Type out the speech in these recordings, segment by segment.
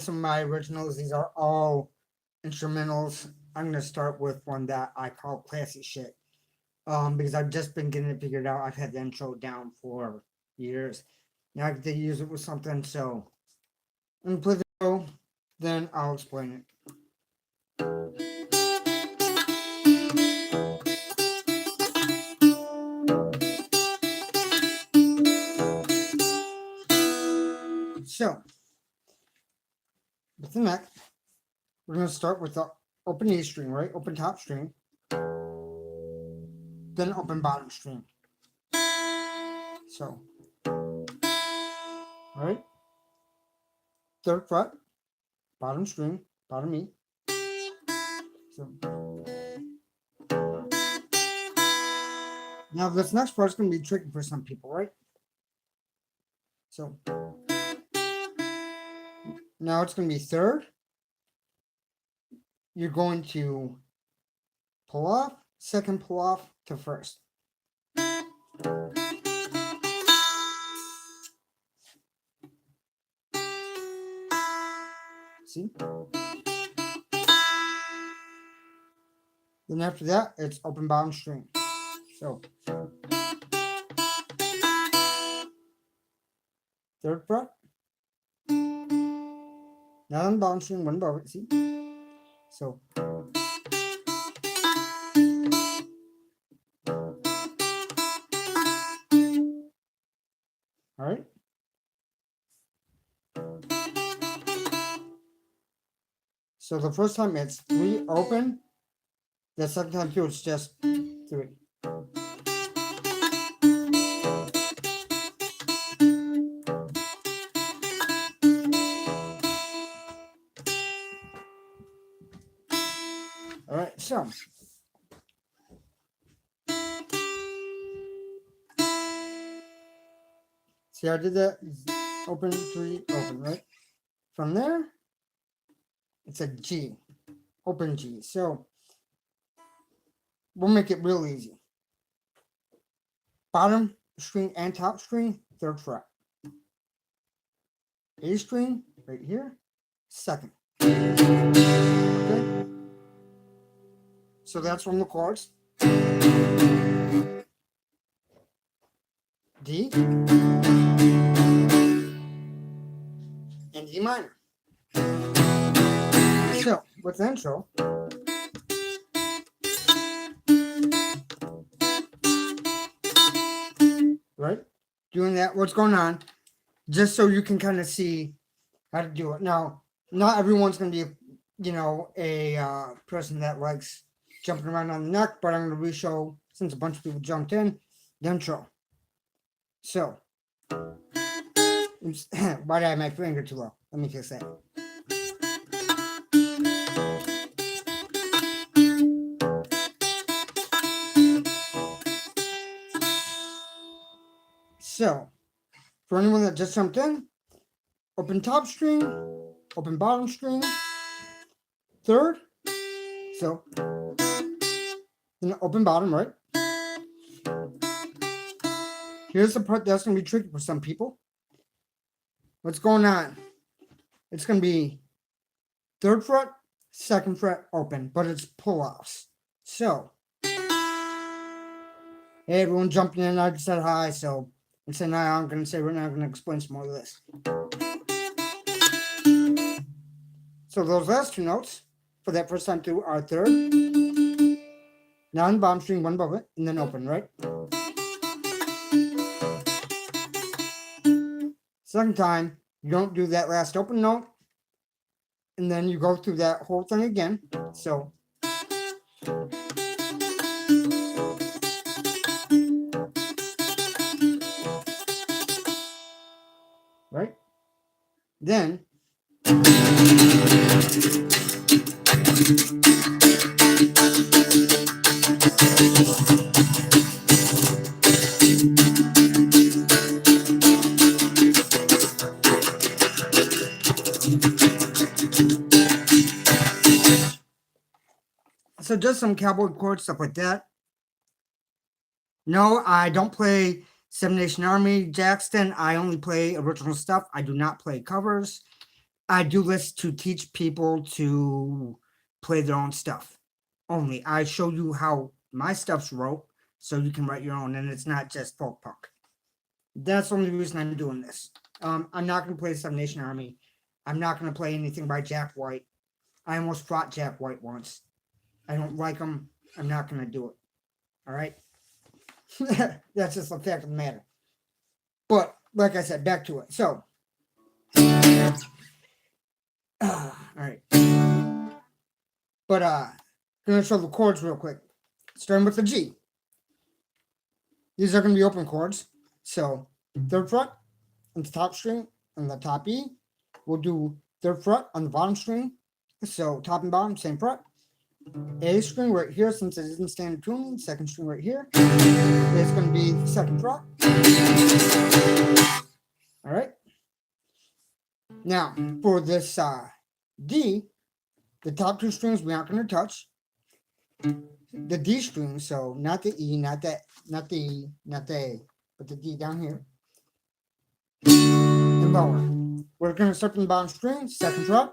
some of my originals. These are all instrumentals. I'm gonna start with one that I call classy shit. Because I've just been getting it figured out. I've had the intro down for years. Now I get to use it with something. So I'm gonna play the intro, then I'll explain it. So with the neck, we're gonna start with the open E string, right? Open top string, then open bottom string. So, all right, third fret, bottom string, bottom E. So now this next part is going to be tricky for some people, right? So now it's going to be third. You're going to pull off, second pull off to first. See? Then after that, it's open bottom string. So third fret. Now on bottom string, one above it, see? So all right. So the first time it's 3 open. The second time too, it's just 3. All right, so see, I did that open 3 open, right? From there, it's a G, open G. So we'll make it real easy. Bottom string and top string, third fret. A string right here, second. Okay. So that's from the chords. D and D minor. So with the intro, right? Doing that, what's going on, just so you can kind of see how to do it. Now, not everyone's going to be, a person that likes jumping around on the neck, but I'm going to re-show, since a bunch of people jumped in, the intro. So, why did I have my finger too low? Let me fix that. So, for anyone that just jumped in, open top string, open bottom string, third, so, then open bottom, right? Here's the part that's going to be tricky for some people. What's going on? It's going to be third fret, second fret open, but it's pull-offs. So, hey, everyone jumping in, I just said hi, so instead of now, I'm going to say right now, I'm going to explain some more of this. So those last 2 notes for that first time through are third, now on the bottom string, one above it, and then open, right? Second time, you don't do that last open note, and then you go through that whole thing again. So, right? Then, so just some cowboy chords, stuff like that. No, I don't play Seven Nation Army, Jackson. I only play original stuff. I do not play covers. I do this to teach people to play their own stuff. Only I show you how my stuff's wrote, so you can write your own, and it's not just folk punk. That's the only reason I'm doing this. I'm not gonna play Seven Nation Army. I'm not gonna play anything by Jack White. I almost fought Jack White once. I don't like him. I'm not gonna do it. All right. That's just the fact of the matter. But like I said, back to it. So, all right. But gonna show the chords real quick. Starting with the G. These are gonna be open chords. So third fret on the top string and the top E. We'll do third fret on the bottom string. So top and bottom, same fret. A string right here, since it isn't standard tuning. Second string right here is going to be second fret. All right. Now for this D, the top two strings we aren't going to touch. The D string, so not the E, not the E, not the A, but the D down here and lower. We're going to start from the bottom string, second fret,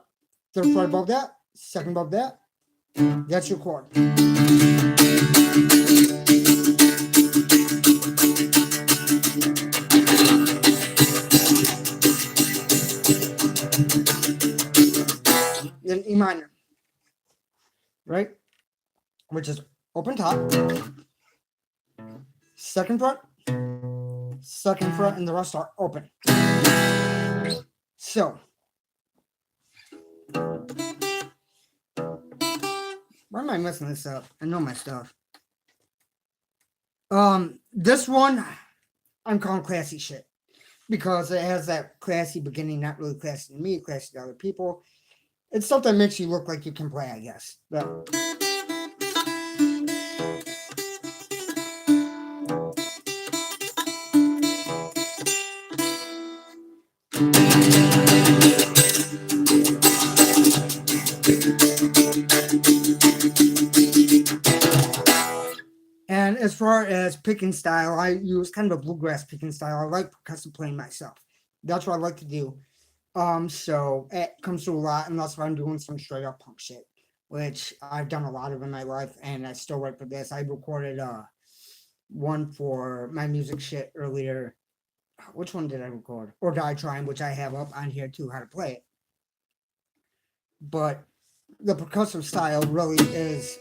third fret above that, second above that. That's your chord. Then E minor, right? Which is open top, second fret, and the rest are open. So, why am I messing this up? I know my stuff. This one I'm calling classy shit because it has that classy beginning, not really classy to me, classy to other people. It's stuff that makes you look like you can play, I guess. But and as far as picking style, I use kind of a bluegrass picking style. I like percussive playing myself. That's what I like to do. So it comes through a lot, unless if I'm doing some straight up punk shit, which I've done a lot of in my life, and I still write for this. I recorded one for my music shit earlier. Which one did I record? Or Die Trying, which I have up on here too, how to play it. But the percussive style really is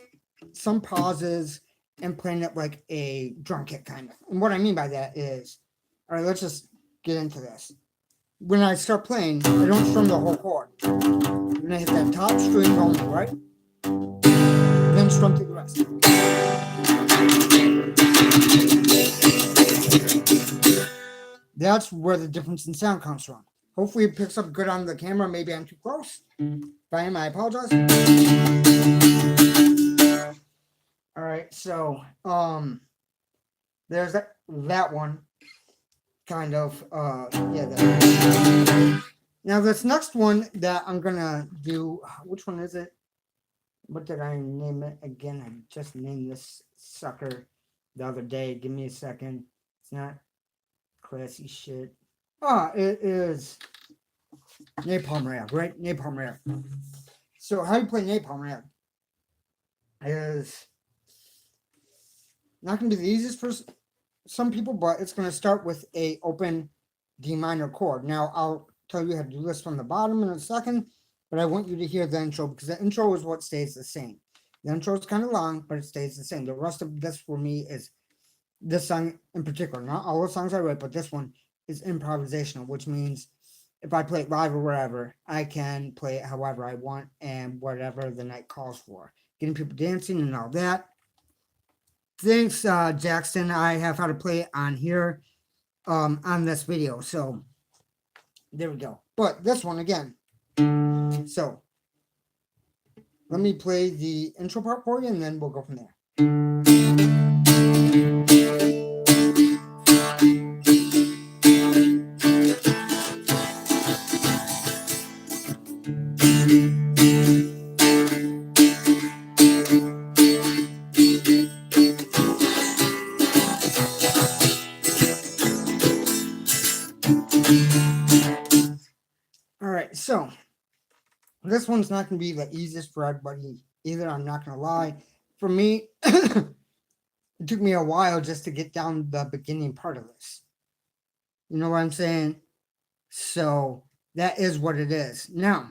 some pauses and playing it like a drum kit kind of. And what I mean by that is, all right, let's just get into this. When I start playing, I don't strum the whole chord. I'm gonna hit that top string only, right? Then strum through the rest. That's where the difference in sound comes from. Hopefully it picks up good on the camera. Maybe I'm too close. If I am, I apologize. All right, so there's that one. Kind of, yeah. Now this next one that I'm gonna do, which one is it? What did I name it again? I just named this sucker the other day. Give me a second. It's not classy shit. It is Napalm Rap, right? Napalm Rap. So how you play Napalm Rap is not gonna be the easiest for some people, but it's going to start with a open D minor chord. Now I'll tell you how to do this from the bottom in a second, but I want you to hear the intro because the intro is what stays the same. The intro is kind of long, but it stays the same. The rest of this for me is this song in particular. Not all the songs I write, but this one is improvisational, which means if I play it live or wherever, I can play it however I want and whatever the night calls for. Getting people dancing and all that. Thanks, Jackson. I have how to play it on here on this video. So there we go. But this one again. So let me play the intro part for you and then we'll go from there. All right, so This one's not going to be the easiest for everybody either. I'm not going to lie. For me, it took me a while just to get down the beginning part of this. You know what I'm saying? So that is what it is. Now,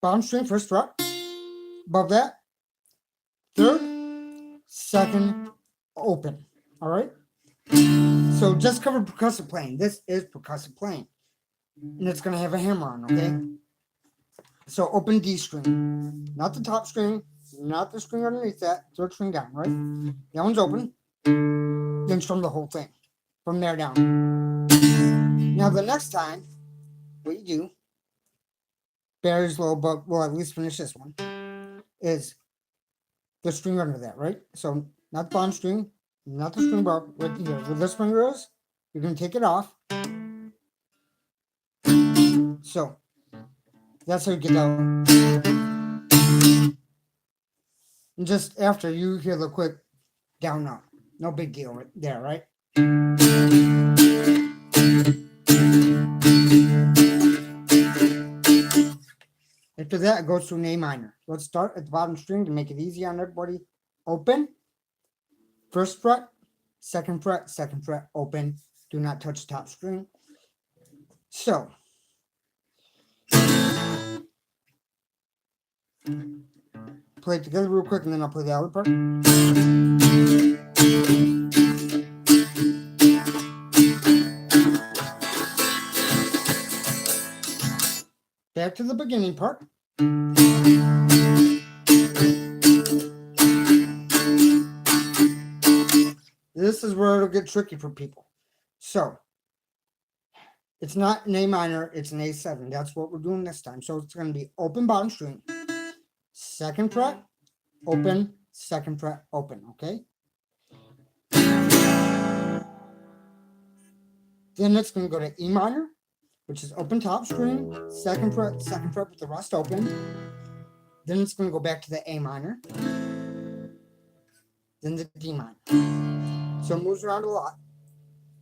bottom string, first fret. Above that, third, second, open. All right? So just cover percussive playing. This is percussive playing. And it's going to have a hammer on, okay? So open D string. Not the top string, not the string underneath that, third string down, right? That one's open. Then strum the whole thing from there down. Now the next time, what you do, barrier's low, but we'll at least finish this one, is the string under that, right? So not the bottom string, not the string above, right here. Where this finger is, you're going to take it off. So that's how you get out. And just after you hear the quick down up. No big deal there, right? After that, it goes to an A minor. Let's start at the bottom string to make it easy on everybody. Open, first fret, second fret, open. Do not touch the top string. So, play it together real quick and then I'll play the other part. Back to the beginning part. This is where it'll get tricky for people. So, it's not an A minor, it's an A7. That's what we're doing this time. So it's going to be open bottom string, second fret, open, second fret, open, okay? Then it's going to go to E minor, which is open top string, second fret with the rest open. Then it's going to go back to the A minor, then the D minor. So it moves around a lot,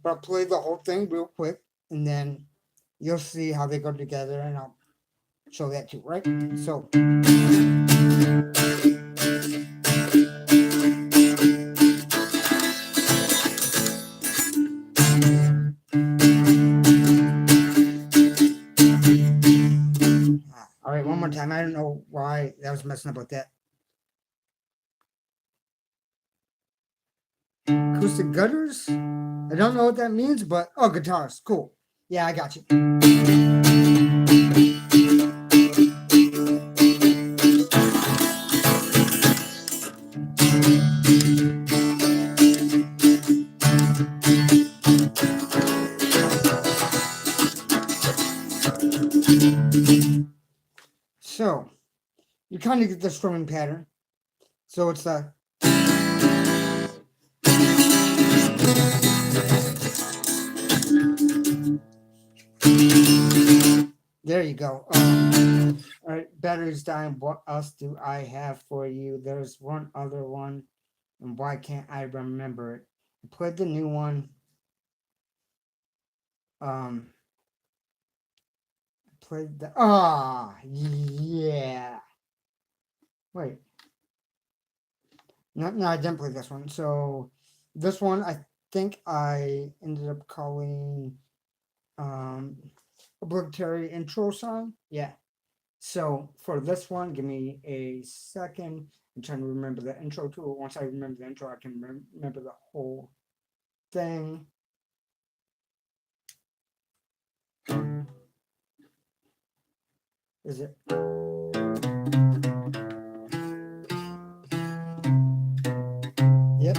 but I'll play the whole thing real quick, and then you'll see how they go together, and I'll show that too, right? So. All right, one more time. I don't know why that was messing up with that. Acoustic gutters? I don't know what that means, but oh, guitars. Cool. Yeah, I got you. So, you kind of get the strumming pattern. So it's a. There you go. All right, battery's dying. What else do I have for you? There's one other one, and why can't I remember it? I played the new one. Played the. Yeah. Wait. No, I didn't play this one. So this one, I think I ended up calling obligatory intro song. Yeah. So for this one, give me a second. I'm trying to remember the intro to it. Once I remember the intro, I can remember the whole thing. Is it? Yep.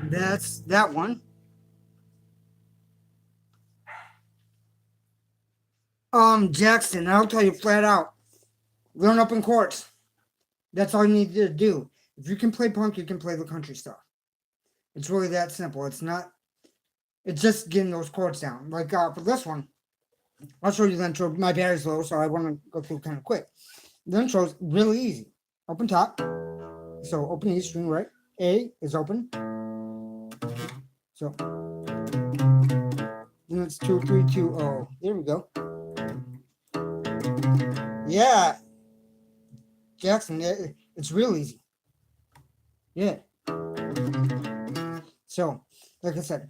That's that one. Jackson, I'll tell you flat out, learn open chords. That's all you need to do. If you can play punk, you can play the country stuff. It's really that simple. It's not. It's just getting those chords down. Like for this one, I'll show you the intro. My battery's low, so I want to go through kind of quick. The intro's really easy. Open top. So open E string, right? A is open. So then it's 2, 3, 2, oh. There we go. Yeah, Jackson, it's real easy. Yeah. So, like I said,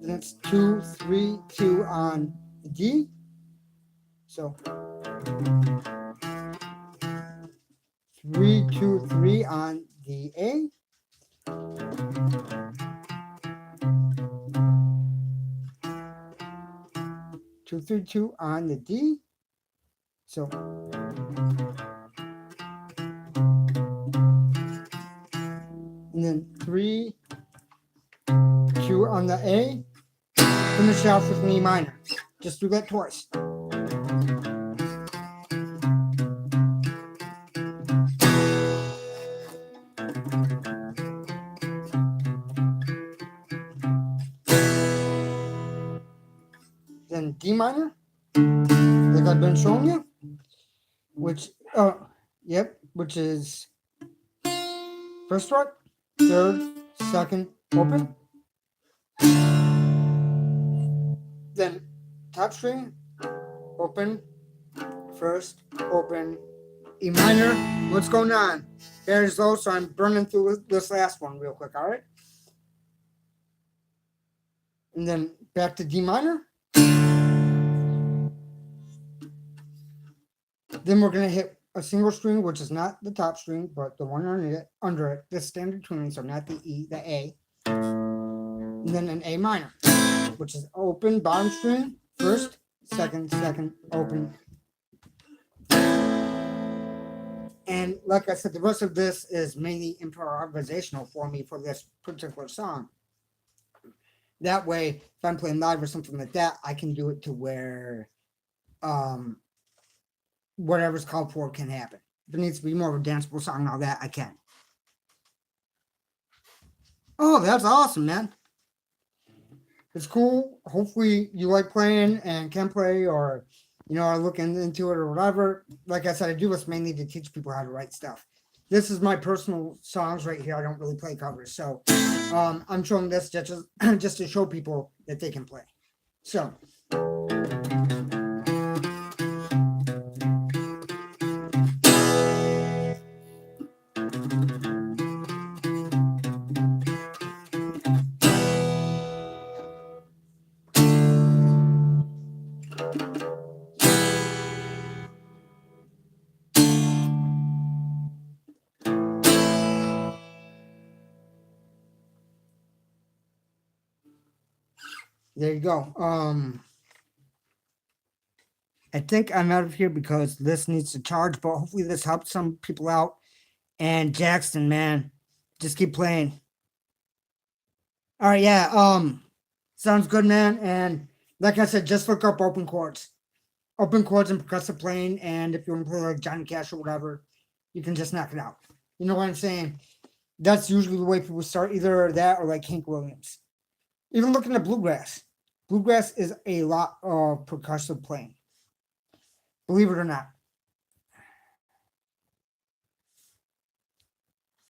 then it's 2, 3, 2 on the D. So 3, 2, 3 on the A. Two, 3, 2 on the D. So and then 3, 2 on the A. Finish off with an E minor. Just do that twice. Then D minor, like I've been showing you, which which is first fret, third, second, open. Then top string, open, first, open, E minor. What's going on? There's low, so I'm burning through this last one real quick, all right? And then back to D minor. Then we're going to hit a single string, which is not the top string, but the one under it, the standard tuning, so not the E, the A. And then an A minor, which is open, bottom string, first, second, open. And like I said, the rest of this is mainly improvisational for me for this particular song. That way, if I'm playing live or something like that, I can do it to where whatever's called for can happen. If it needs to be more of a danceable song, all that, I can. Oh, that's awesome, man. It's cool. Hopefully you like playing and can play, or are looking into it or whatever. Like I said, I do this mainly to teach people how to write stuff. This is my personal songs right here. I don't really play covers, so I'm showing this just to show people that they can play. So there you go. I think I'm out of here because this needs to charge, but hopefully this helps some people out. And Jackson, man, just keep playing. All right, yeah. Sounds good, man. And like I said, just look up open chords and percussive playing. And if you want to play like Johnny Cash or whatever, you can just knock it out. You know what I'm saying? That's usually the way people start, either that or like Hank Williams. Even looking at bluegrass. Bluegrass is a lot of percussive playing. Believe it or not.